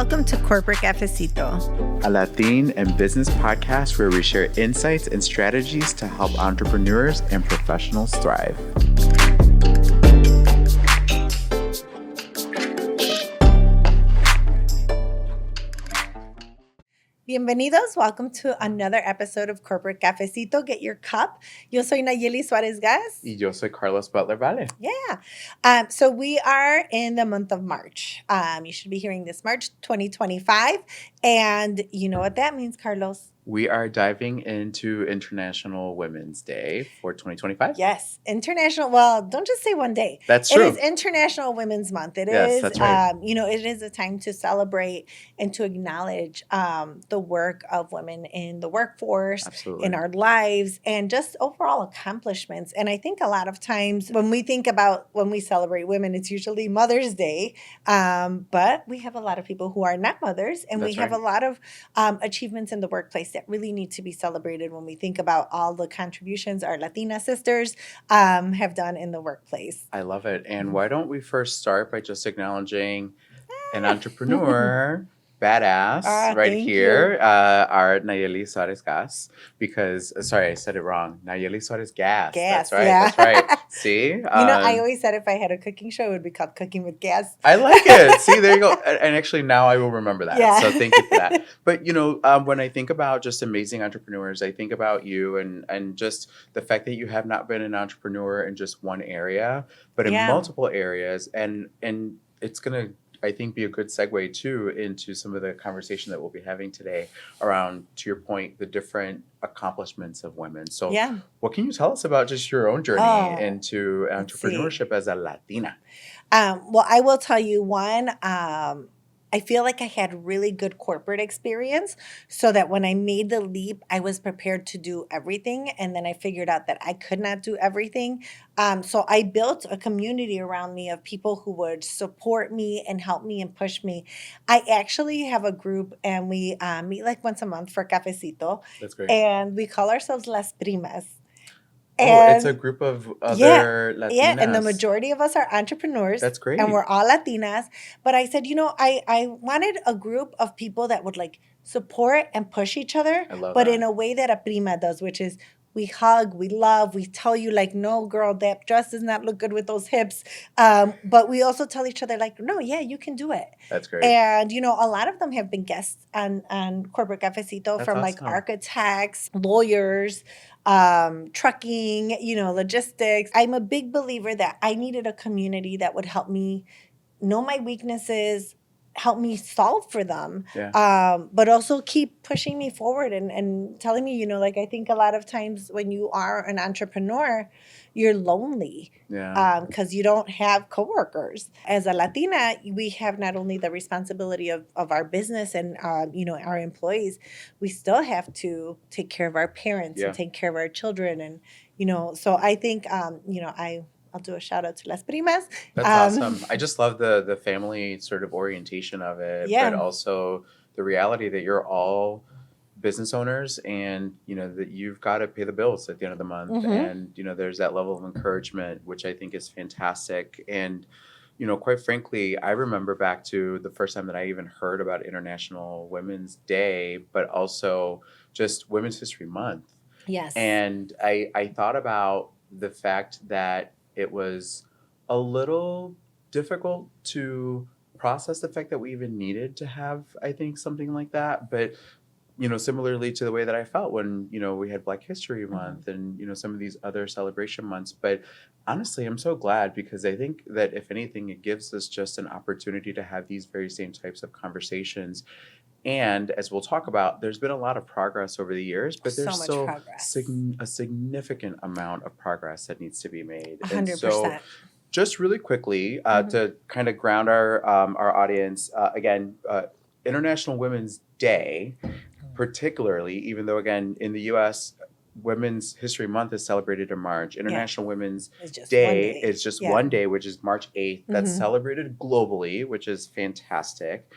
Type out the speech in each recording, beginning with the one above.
Welcome to Corporate Cafecito, a Latin and business podcast where we share insights and strategies to help entrepreneurs and professionals thrive. Bienvenidos. Welcome to another episode of Corporate Cafecito. Get your cup. Yo soy Nayeli Suarez Gas. Y yo soy Carlos Butler Vale. Yeah. So we are in the month of March. You should be hearing this March 2025. And you know what that means, Carlos? We are diving into International Women's Day for 2025. Yes. International. Well, don't just say one day. That's true. It is International Women's Month. Yes, that's right. It is a time to celebrate and to acknowledge the work of women in the workforce, Absolutely. In our lives, and just overall accomplishments. And I think a lot of times when we celebrate women, it's usually Mother's Day. But we have a lot of people who are not mothers, and That's we have right. a lot of achievements in the workplace that really need to be celebrated when we think about all the contributions our Latina sisters have done in the workplace. I love it. And why don't we first start by just acknowledging an entrepreneur, badass, right here, our Nayeli Suarez Gas. Because, sorry, I said it wrong. Nayeli Suarez Gas. That's right. Yeah. That's right. See? I always said if I had a cooking show, it would be called Cooking with Gas. I like it. See, there you go. And actually, now I will remember that. Yeah. So thank you for that. But, when I think about just amazing entrepreneurs, I think about you and just the fact that you have not been an entrepreneur in just one area, but in multiple areas. And it's going to, I think, be a good segue too into some of the conversation that we'll be having today around, to your point, the different accomplishments of women. So what can you tell us about just your own journey into entrepreneurship as a Latina? Well, I will tell you one, I feel like I had really good corporate experience so that when I made the leap, I was prepared to do everything. And then I figured out that I could not do everything. So I built a community around me of people who would support me and help me and push me. I actually have a group and we meet like once a month for Cafecito. That's great. And we call ourselves Las Primas. It's a group of other Latinas. Yeah, and the majority of us are entrepreneurs. That's great. And we're all Latinas. But I said, I wanted a group of people that would like support and push each other. I love but that. In a way that a prima does, which is we hug, we love, we tell you like, no, girl, that dress does not look good with those hips. But we also tell each other like, no, yeah, you can do it. That's great. And, a lot of them have been guests on Corporate Cafecito like architects, lawyers, trucking, logistics. I'm a big believer that I needed a community that would help me know my weaknesses, help me solve for them, but also keep pushing me forward and telling me, I think a lot of times when you are an entrepreneur, you're lonely because you don't have coworkers. As a Latina, we have not only the responsibility of our business and, our employees, we still have to take care of our parents and take care of our children. And, so I think, I'll do a shout out to Las Primas. That's awesome. I just love the family sort of orientation of it, but also the reality that you're all business owners and, that you've got to pay the bills at the end of the month. Mm-hmm. And, there's that level of encouragement, which I think is fantastic. And, quite frankly, I remember back to the first time that I even heard about International Women's Day, but also just Women's History Month. Yes. And I thought about the fact that it was a little difficult to process the fact that we even needed to have, I think, something like that. But, similarly to the way that I felt when, we had Black History Month and, some of these other celebration months. But honestly, I'm so glad because I think that if anything, it gives us just an opportunity to have these very same types of conversations. And as we'll talk about, there's been a lot of progress over the years, but there's still a significant amount of progress that needs to be made. 100%. And so just really quickly to kind of ground our audience, again, International Women's Day, particularly, even though, again, in the U.S., Women's History Month is celebrated in March. International Women's Day is just one day, which is March 8th. That's celebrated globally, which is fantastic.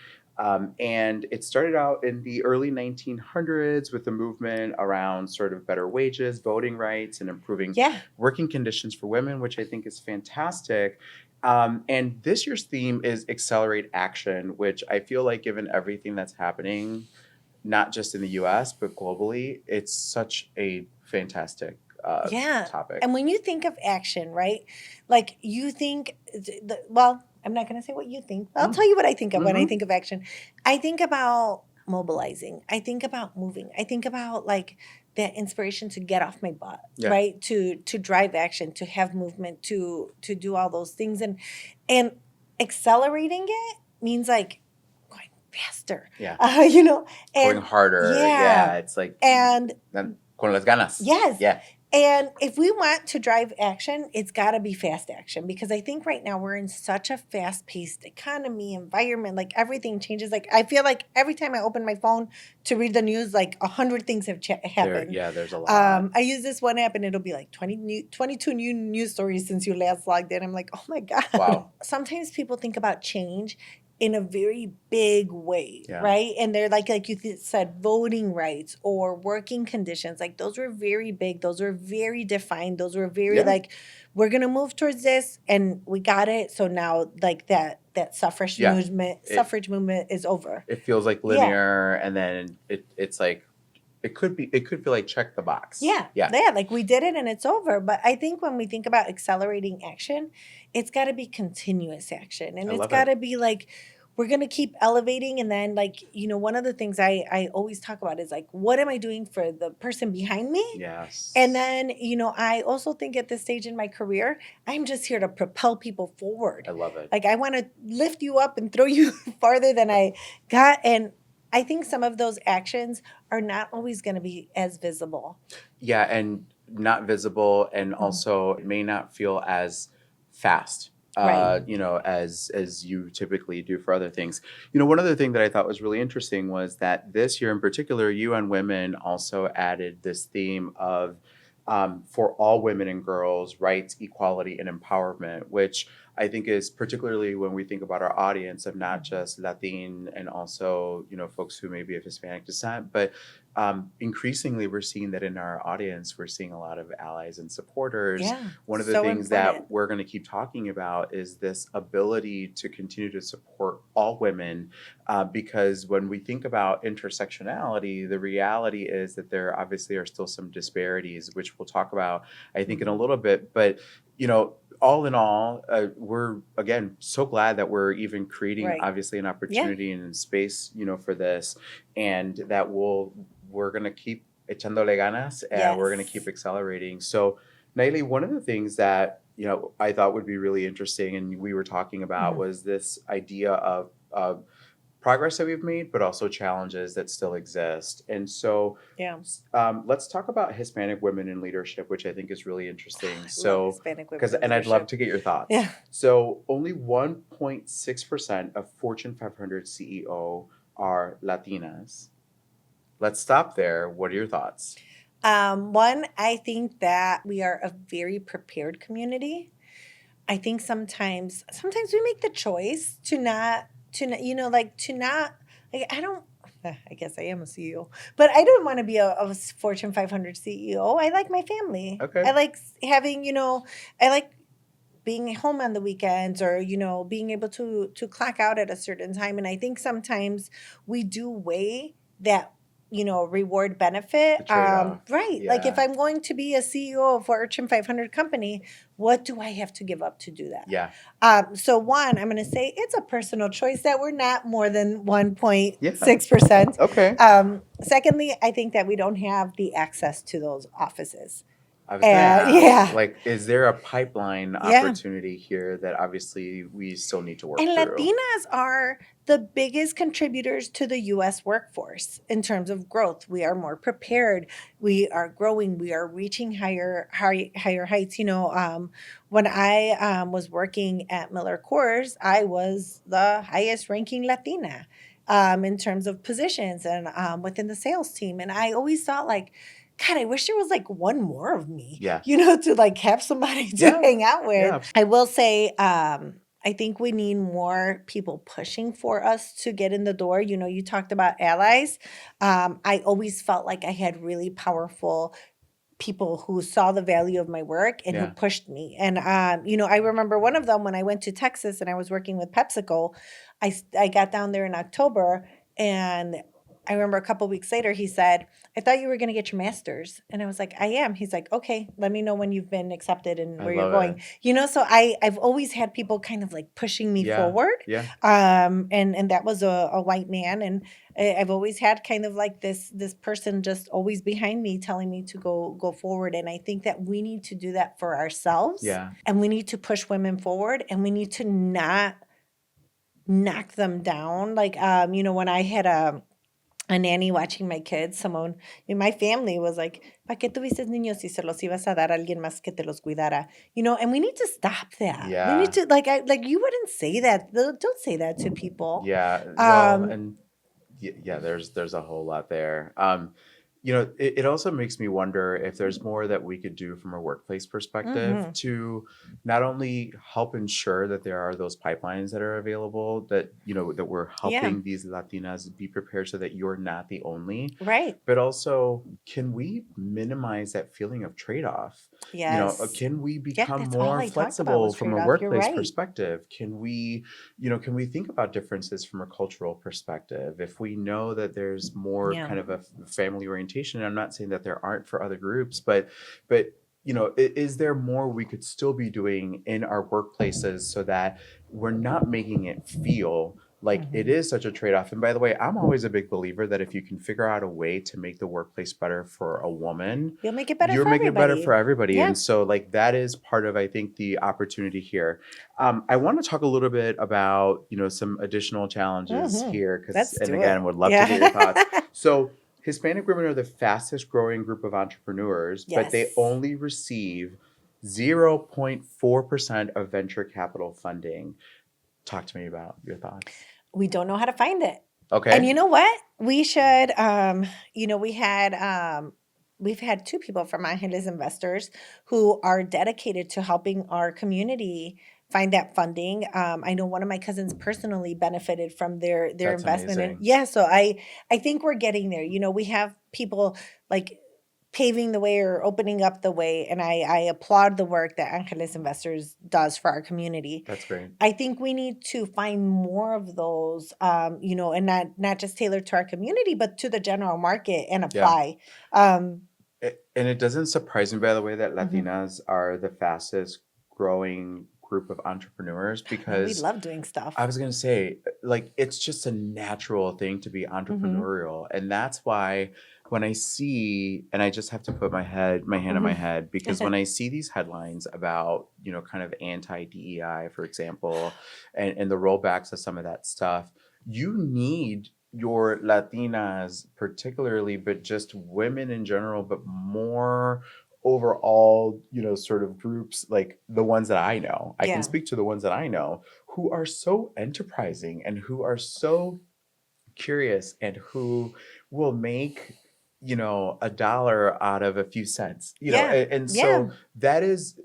And it started out in the early 1900s with a movement around sort of better wages, voting rights, and improving Yeah. working conditions for women, which I think is fantastic. And this year's theme is Accelerate Action, which I feel like, given everything that's happening, not just in the US, but globally, it's such a fantastic Yeah. topic. And when you think of action, right? Like you think, well, I'm not going to say what you think. I'll tell you what I think of when I think of action. I think about mobilizing. I think about moving. I think about like that inspiration to get off my butt, Yeah. right? To drive action, to have movement, to do all those things, and accelerating it means like going faster. Yeah. You know, and Going harder. yeah, It's like and con las ganas. yes. Yeah. And if we want to drive action, it's got to be fast action because I think right now we're in such a fast paced economy, environment, like everything changes. Like I feel like every time I open my phone to read the news, like 100 things have happened. There's a lot. I use this one app and it'll be like 22 new news stories since you last logged in. I'm like, oh my God. Wow. Sometimes people think about change in a very big way, Yeah. right? And they're like you said, voting rights or working conditions. Like those were very big. Those were very defined. Those were very like, we're gonna move towards this, and we got it. So now, like that suffrage movement is over. It feels like linear, and then it's like it could feel like check the box. Yeah. Like we did it and it's over. But I think when we think about accelerating action, it's got to be continuous action, and it's got to be like we're going to keep elevating. And then like, one of the things I always talk about is like, what am I doing for the person behind me? Yes. And then, I also think at this stage in my career, I'm just here to propel people forward. I love it. Like I want to lift you up and throw you farther than I got. And I think some of those actions are not always going to be as visible. Yeah, and not visible, and also it may not feel as fast. Right. As you typically do for other things. One other thing that I thought was really interesting was that this year in particular, UN Women also added this theme of for all women and girls, rights, equality, and empowerment, which I think is particularly when we think about our audience of not just Latin and also, folks who may be of Hispanic descent, but increasingly we're seeing that in our audience, we're seeing a lot of allies and supporters. Yeah, one of the things that we're going to keep talking about is this ability to continue to support all women, because when we think about intersectionality, the reality is that there obviously are still some disparities, which we'll talk about, I think, in a little bit. But, all in all, we're, again, so glad that we're even creating, obviously, an opportunity and space, for this, and that we're going to keep echándole ganas, and we're going to keep accelerating. So, Naili, one of the things that, I thought would be really interesting, and we were talking about, was this idea of progress that we've made, but also challenges that still exist. And so let's talk about Hispanic women in leadership, which I think is really interesting. And I'd love to get your thoughts. Yeah. So only 1.6% of Fortune 500 CEO are Latinas. Let's stop there. What are your thoughts? One, I think that we are a very prepared community. I think sometimes we make the choice to not, I guess I am a CEO, but I don't want to be a Fortune 500 CEO. I like my family. Okay. I like having, I like being home on the weekends, or, being able to clock out at a certain time. And I think sometimes we do weigh that, reward benefit. Right. Yeah. Like if I'm going to be a CEO of a Fortune 500 company, what do I have to give up to do that? Yeah. So one, I'm going to say it's a personal choice that we're not more than 1.6%. Okay. Secondly, I think that we don't have the access to those offices. Like, is there a pipeline opportunity here that obviously we still need to work through? And Latinas are the biggest contributors to the U.S. workforce in terms of growth. We are more prepared. We are growing. We are reaching higher heights. When I was working at Miller Coors, I was the highest ranking Latina in terms of positions and within the sales team. And I always thought like, God, I wish there was like one more of me, to like have somebody to hang out with. Yeah. I will say, I think we need more people pushing for us to get in the door. You know, you talked about allies. I always felt like I had really powerful people who saw the value of my work and who Yeah. pushed me. And you know, I remember one of them when I went to Texas and I was working with PepsiCo. I got down there in October, and I remember a couple weeks later he said, "I thought you were going to get your master's," and I was like, "I am." He's like, "Okay, let me know when you've been accepted and I where you're love it. going." You know, so I've always had people kind of like pushing me Yeah. forward, Yeah. and that was a white man, and I've always had kind of like this person just always behind me telling me to go forward. And I think that we need to do that for ourselves. Yeah. And we need to push women forward, and we need to not knock them down. Like you know, when I had a nanny watching my kids, someone in my family was like, ¿para qué tuviste niños si se los ibas a dar a alguien más que te los cuidara? You know, and we need to stop that. We need Yeah. to like you wouldn't say that. Don't say that to people. Yeah. Well, Um and yeah, there's a whole lot there. It also makes me wonder if there's more that we could do from a workplace perspective mhm. to not only help ensure that there are those pipelines that are available, that that we're Yeah. helping these Latinas be prepared so that you're not the only, Right. but also can we minimize that feeling of trade-off? Yes. Can we Yeah, become that's all more I talked about flexible was from a trade-off. You're workplace right. perspective? Can we think about differences from a cultural perspective? If we know that there's more Yeah. kind of a family orientation, and I'm not saying that there aren't for other groups, but is there more we could still be doing in our workplaces so that we're not making it feel like it Mhm. is such a trade-off? And by the way, I'm always a big believer that if you can figure out a way to make the workplace better for a woman, You'll make it better you're for making it better everybody. for everybody. Yeah. And so like that is part of, I think, the opportunity here. I want to talk a little bit about some additional challenges Mhm. here, because, Let's and do it. again, would love to get your thoughts. Yeah. So Hispanic women are the fastest growing group of entrepreneurs, but they Yes. only receive 0.4% of venture capital funding. Talk to me about your thoughts. We don't know how to find it. And Okay. you know what? We should you know, we've had two people from Angeles Investors who are dedicated to helping our community find that funding. I know one of my cousins personally benefited from their That's investment in, amazing. yeah, so I think we're getting there. You know, we have people like paving the way or opening up the way, and I applaud the work that Angeles Investors does for our community. That's great. I think we need to find more of those, you know, and not just tailored to our community, but to the general market and Yeah. apply. Um, And it doesn't surprise me, by the way, that mhm. Latinas are the fastest growing group of entrepreneurs, Man, we because love doing I stuff. was going to say, like, it's just a natural thing to be Hmm. entrepreneurial. And that's why when I see, and I just have to put my hand on my Hmm. head, because when I see these headlines about, kind of anti DEI, for example, and the rollbacks of some of that stuff, you need your Latinas, particularly, but just women in general, but more overall, sort of groups like the ones that I know. I can Yeah. speak to the ones that I know who are so enterprising and who are so curious and who will make a dollar out of a few cents, Yeah. and Yeah. so that is,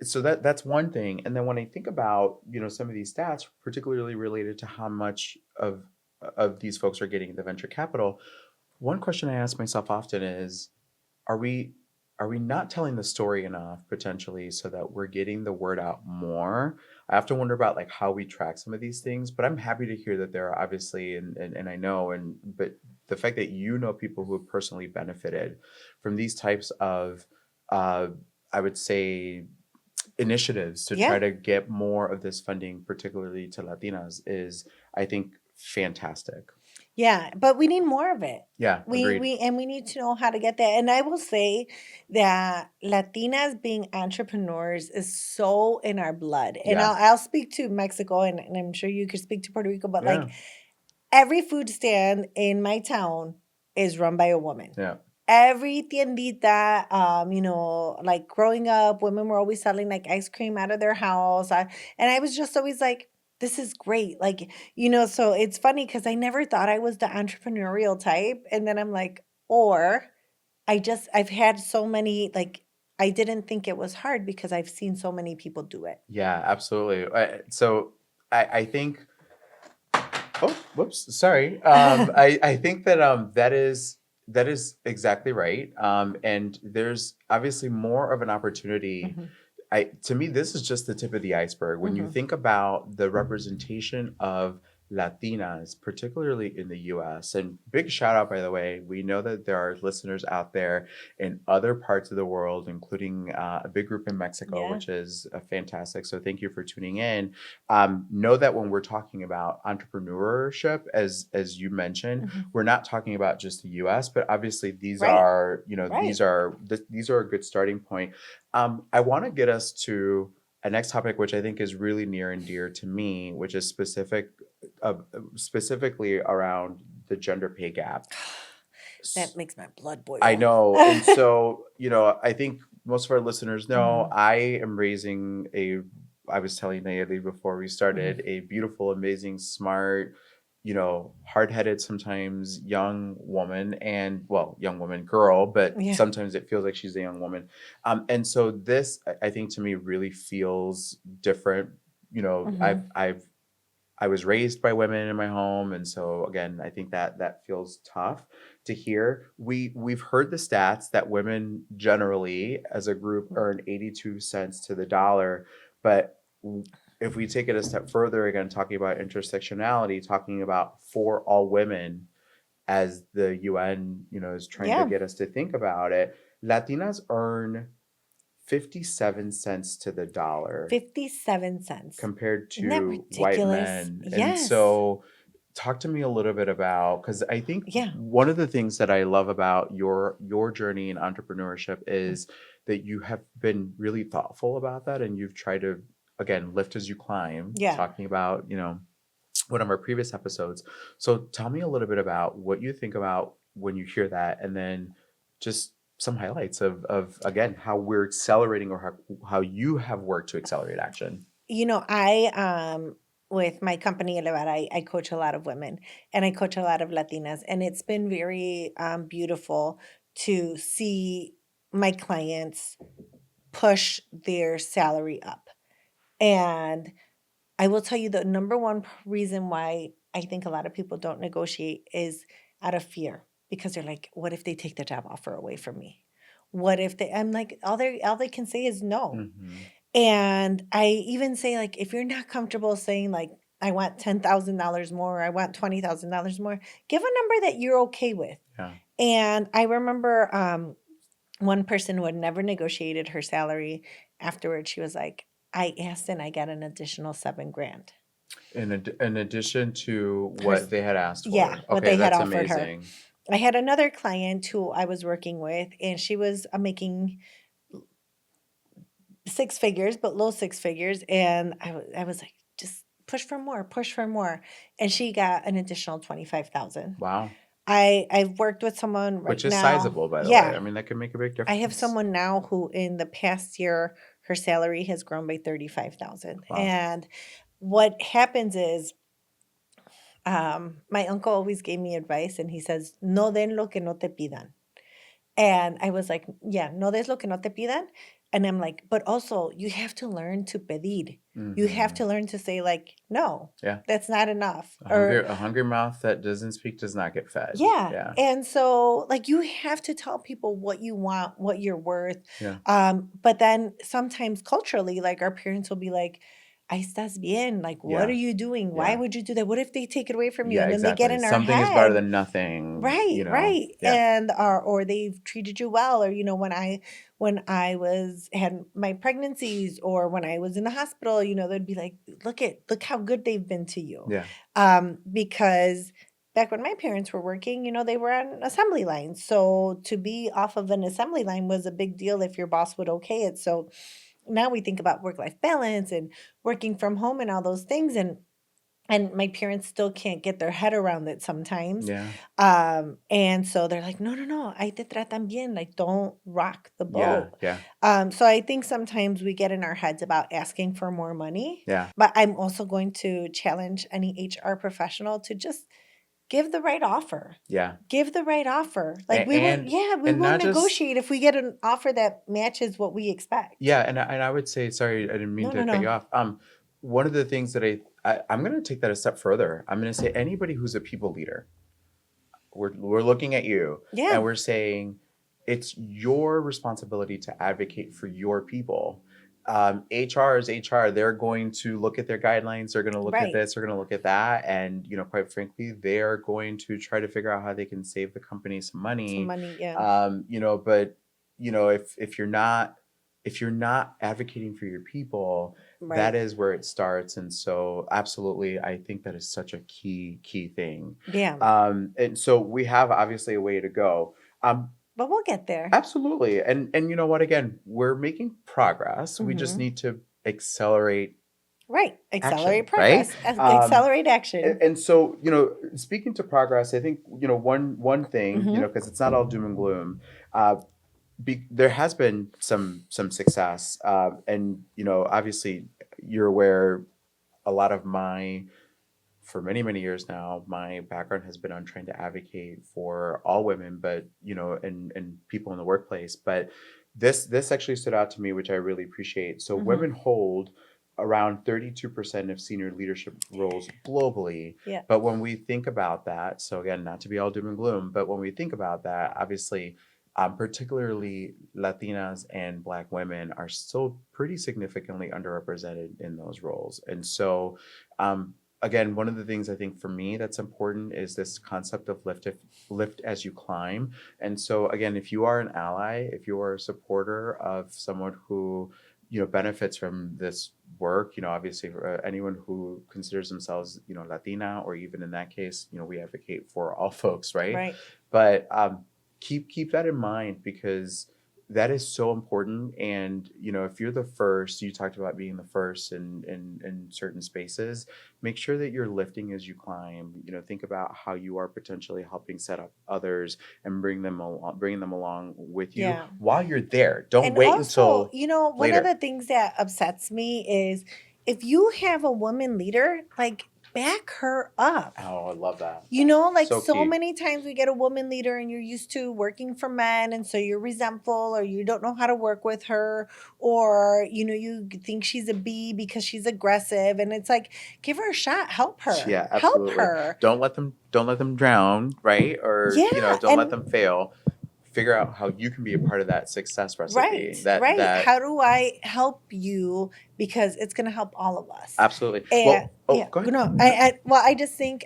so that's one thing. And then when I think about some of these stats, particularly related to how much of these folks are getting the venture capital, one question I ask myself often is, are we are we not telling the story enough, potentially, so that we're getting the word out more? I have to wonder about like how we track some of these things, but I'm happy to hear that there are, obviously, and I know, but the fact that people who have personally benefited from these types of uh, I would say initiatives to try Yeah. to get more of this funding, particularly to Latinas, is, I think, fantastic. Yeah, but we need more of it. Yeah, agreed. We need to know how to get that. And I will say that Latinas being entrepreneurs is so in our blood. And Yeah, I'll speak to Mexico, and I'm sure you could speak to Puerto Rico, but yeah, like every food stand in my town is run by a woman. yeah. Every tiendita, you know, like growing up, women were always selling like ice cream out of their house. And I was just always like, this is great. Like, you know, so it's funny because I never thought I was the entrepreneurial type. And then I'm like, or I've had so many, like, I didn't think it was hard because I've seen so many people do it. Yeah, absolutely. So I think. Oh, whoops, sorry. I think that that is exactly right. And there's obviously more of an opportunity. Mhm, To me, this is just the tip of the iceberg. When you mhm. think about the representation of Latinas, particularly in the US, and big shout out, by the way, we know that there are listeners out there in other parts of the world, including a big group in Mexico, Yeah. which is fantastic. So thank you for tuning in. Know that when we're talking about entrepreneurship, as you mentioned, Mhm. we're not talking about just the US, but obviously these Right. are, Right. these are a good starting point. I want to get us to a next topic, which I think is really near and dear to me, which is uh, specifically around the gender pay gap. That makes my blood I boil. know. And so, I think most of our listeners know Mhm, I was telling Nayeli before we mhm. started, a beautiful, amazing, smart, hard-headed, sometimes young woman, and well, young woman girl, but Yeah. sometimes it feels like she's a young woman. And so this, I think, to me really feels different. Mhm. I was raised by women in my home, and so again, I think that that feels tough to hear. We've heard the stats that women generally, as a group, earn 82 cents to the dollar, but if we take it a step further, again, talking about intersectionality, talking about for all women, as the UN, is trying to Yeah. get us to think about it, Latinas earn 57 cents to the dollar 57 cents. compared Isn't that to white ridiculous? men. And Yes. so talk to me a little bit about, because I think Yeah. one of the things that I love about your journey in entrepreneurship is that you have been really thoughtful about that, and you've tried to, again, lift as you climb, Yeah. talking about, one of our previous episodes. So tell me a little bit about what you think about when you hear that, and then just some highlights of again, how we're accelerating, or how you have worked to accelerate action. I with my company Elevar, I coach a lot of women and I coach a lot of Latinas, and it's been very beautiful to see my clients push their salary up. And I will tell you the number one reason why I think a lot of people don't negotiate is out of fear, because they're like, what if they take the job offer away from me? What if they, I'm like, all they can say is no. Hmm. And I even say, like, if you're not comfortable saying, like, I want $10,000 more, or I want $20,000 more, give a number that you're okay with. Yeah. And I remember one person who had never negotiated her salary, afterwards, she was like, I asked and I got an additional 7 grand. In addition to Her, what they had asked yeah, for. what Okay, they had that's offered her. amazing. I had another client who I was working with, and she was making 6 figures, but low 6 figures. And I was like, just push for more, push for more. And she got an additional 25,000. Wow. I've worked with someone right Which is now. sizable, by the way. Yeah. I mean, that could make a big I have difference. someone now who in the past year, her salary has grown by 35,000. Wow. And what happens is, my uncle always gave me advice, and he says, no den lo que no te pidan. And I was like, yeah, no des lo que no te pidan. And I'm like, but also you have to learn to pedir. You have Hmm. to learn to say, like, no, Yeah. that's not enough. Or A hungry mouth that doesn't speak does not get fed. yeah. Yeah. And so, like, you have to tell people what you want, what you're worth. Yeah. But then sometimes culturally, like, our parents will be like, "Ahí estás bien. Like, what are Yeah. you doing? Why Yeah. would you do that? What if they take it away from you?" Yeah, And then they get exactly. in our Something is better head. than nothing, Right, right. Yeah. And or they've treated you well, or when I was had my pregnancies, or when I was in the hospital, they'd be like, look how good they've been to you. Yeah. Because back when my parents were working, they were on assembly lines. So to be off of an assembly line was a big deal if your boss would okay it. So now we think about work-life balance and working from home and all those things, and my parents still can't get their head around it sometimes. Yeah. And so they're like, no, no, no, ahí te tratan bien. Like, don't rock the Yeah. boat. Yeah. So I think sometimes we get in our heads about asking for more money, Yeah. but I'm also going to challenge any HR professional to just give the right offer. Yeah. Give the right offer. Like, And we will, yeah, we and will not just negotiate if we get an offer that matches what we expect. yeah, and I would say, sorry, I didn't mean No, no, to cut no. you off. One of the things that I'm going to take that a step further. I'm going to say anybody who's a people leader, we're looking at you Yeah. and we're saying it's your responsibility to advocate for your people. HR is HR. They're going to look at their guidelines. They're going to look at Right. this. They're going to look at that. And, quite frankly, they're going to try to figure out how they can save the company some money. Some money, yeah. But, if you're not advocating for your people, Right. that is where it starts. And so absolutely, I think that is such a key thing. Yeah. And so we have obviously a way to go. But we'll get there. Absolutely. And you know what, again, we're making progress. We just need to accelerate. Right. Accelerate action, right? progress. Accelerate action. And so, speaking to progress, I think, one thing, because it's not all doom and gloom. There has been some success, and obviously you're aware. A lot of for many years now, my background has been on trying to advocate for all women, but and people in the workplace. But this actually stood out to me, which I really appreciate. So women hold around 32% of senior leadership roles globally. Yeah. But when we think about that, so again, not to be all doom and gloom, but when we think about that, obviously, particularly Latinas and Black women are still pretty significantly underrepresented in those roles. And so, again, one of the things I think for me that's important is this concept of lift as you climb. And so, again, if you are an ally, if you are a supporter of someone who benefits from this work, obviously for anyone who considers themselves, Latina, or even in that case, we advocate for all folks, right? Right. But keep that in mind, because that is so important. And if you're the first, you talked about being the first in certain spaces, make sure that you're lifting as you climb. Think about how you are potentially helping set up others and bringing them along with you while you're there. Don't wait also, until one later. of the things that upsets me is if you have a woman leader, like, back her up. Oh, I love that. So many times we get a woman leader and you're used to working for men, and so you're resentful, or you don't know how to work with her, or you think she's a bee because she's aggressive, and it's like, give her a shot, help her. Yeah, absolutely. Help her. Don't let them drown, right? Or don't let them fail. Figure out how you can be a part of that success recipe. Right. How do I help you? Because it's going to help all of us. Absolutely. And, go ahead. No, I just think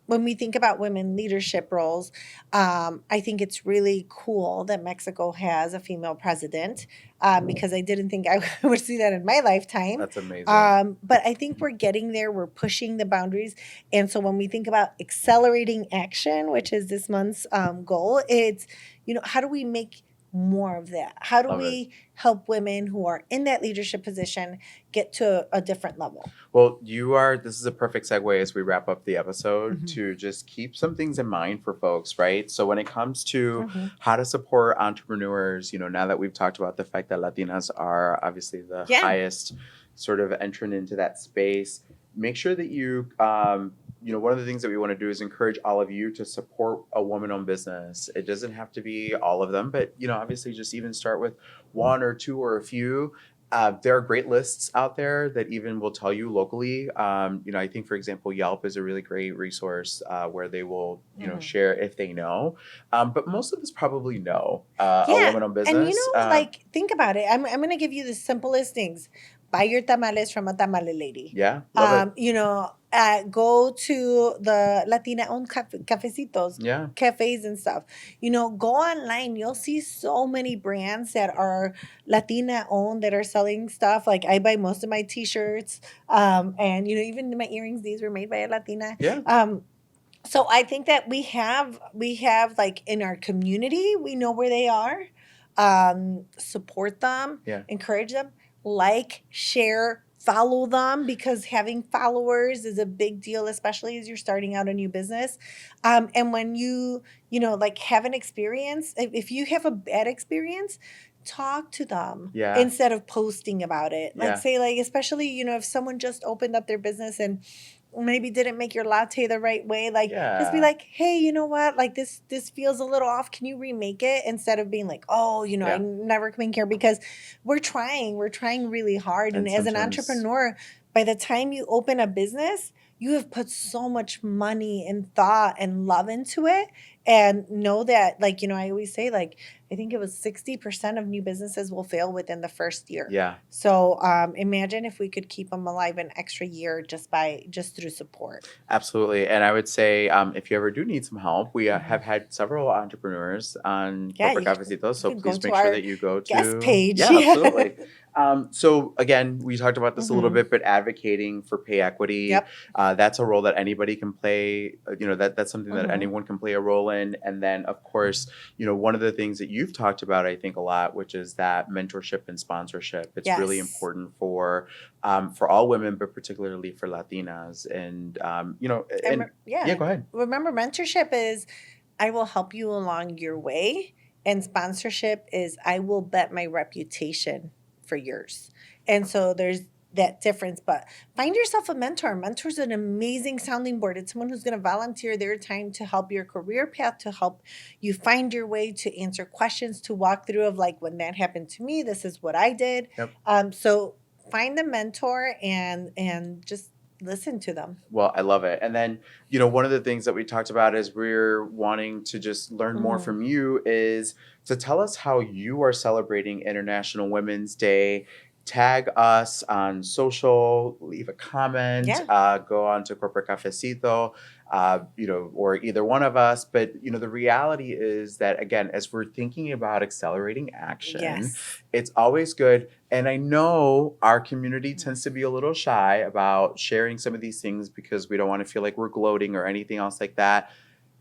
when we think about women leadership roles, I think it's really cool that Mexico has a female president, because I didn't think I would see that in my lifetime. That's amazing. But I think we're getting there. We're pushing the boundaries. And so when we think about accelerating action, which is this month's goal, it's, how do we make more of that? How do we help women who are in that leadership position get to a different level? Well, this is a perfect segue as we wrap up the episode to just keep some things in mind for folks, right? So when it comes to how to support entrepreneurs, now that we've talked about the fact that Latinas are obviously the highest sort of entrant into that space, make sure that you, one of the things that we want to do is encourage all of you to support a woman-owned business. It doesn't have to be all of them, but, obviously just even start with one or two or a few. There are great lists out there that even will tell you locally. I think, for example, Yelp is a really great resource where they will, share if they know. But most of us probably know a woman-owned business. And think about it. I'm going to give you the simplest things. Buy your tamales from a tamale lady. Yeah, love it. Go to the Latina-owned cafecitos, cafes and stuff. Go online. You'll see so many brands that are Latina-owned that are selling stuff. Like, I buy most of my T-shirts, and even my earrings. These were made by a Latina. Yeah. So I think that we have like in our community, we know where they are. Support them. Yeah. Encourage them. Like, share, follow them, because having followers is a big deal, especially as you're starting out a new business. And when you have an experience, if you have a bad experience, talk to them instead of posting about it. Like, say, especially, if someone just opened up their business and maybe didn't make your latte the right way, just be like, hey, you know what, this feels a little off, can you remake it? Instead of being like, I'm never coming here, because we're trying really hard, and as an entrepreneur, by the time you open a business, you have put so much money and thought and love into it. And know that, like, I always say, like, I think it was 60% of new businesses will fail within the first year. Yeah. So imagine if we could keep them alive an extra year just through support. Absolutely. And I would say if you ever do need some help, we have had several entrepreneurs on Corporate Cafecito. So please make sure that you go to guest page. Yeah, absolutely. So again, we talked about this a little bit, but advocating for pay equity, Yep. That's a role that anybody can play. That's something that anyone can play a role in. And then, of course, one of the things that you've talked about, I think, a lot, which is that mentorship and sponsorship. It's really important for all women, but particularly for Latinas. And, go ahead. Remember, mentorship is I will help you along your way. And sponsorship is I will bet my reputation for yours. And so there's that difference. But find yourself a mentor. A mentor's an amazing sounding board. It's someone who's going to volunteer their time to help your career path, to help you find your way, to answer questions, to walk through of like, when that happened to me, this is what I did. Yep. So find a mentor and just listen to them. Well, I love it. And then, one of the things that we talked about is we're wanting to just learn more from you is to tell us how you are celebrating International Women's Day. Tag us on social, leave a comment, go on to Corporate Cafecito, or either one of us. But, the reality is that, again, as we're thinking about accelerating action, it's always good. And I know our community tends to be a little shy about sharing some of these things because we don't want to feel like we're gloating or anything else like that.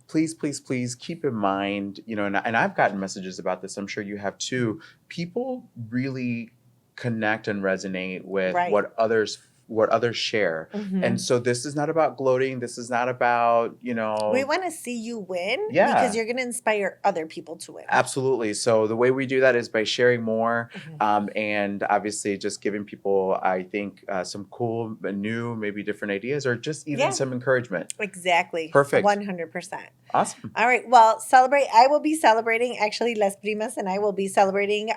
Please, please, please keep in mind, and I've gotten messages about this. I'm sure you have too. People really connect and resonate with what others share. And so this is not about gloating. This is not about, we want to see you win because you're going to inspire other people to win. Absolutely. So the way we do that is by sharing more and obviously just giving people, I think, some cool, new, maybe different ideas or just even some encouragement. Exactly. Perfect. 100%. Awesome. All right. Well, I will be celebrating, actually, Las Primas and I will be celebrating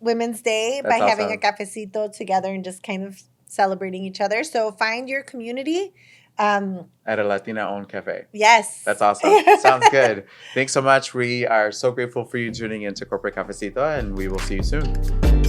Women's Day by having a cafecito together and just kind of celebrating each other. So find your community. At a Latina-owned cafe. Yes. That's awesome. Sounds good. Thanks so much. We are so grateful for you tuning into Corporate Cafecito, and we will see you soon.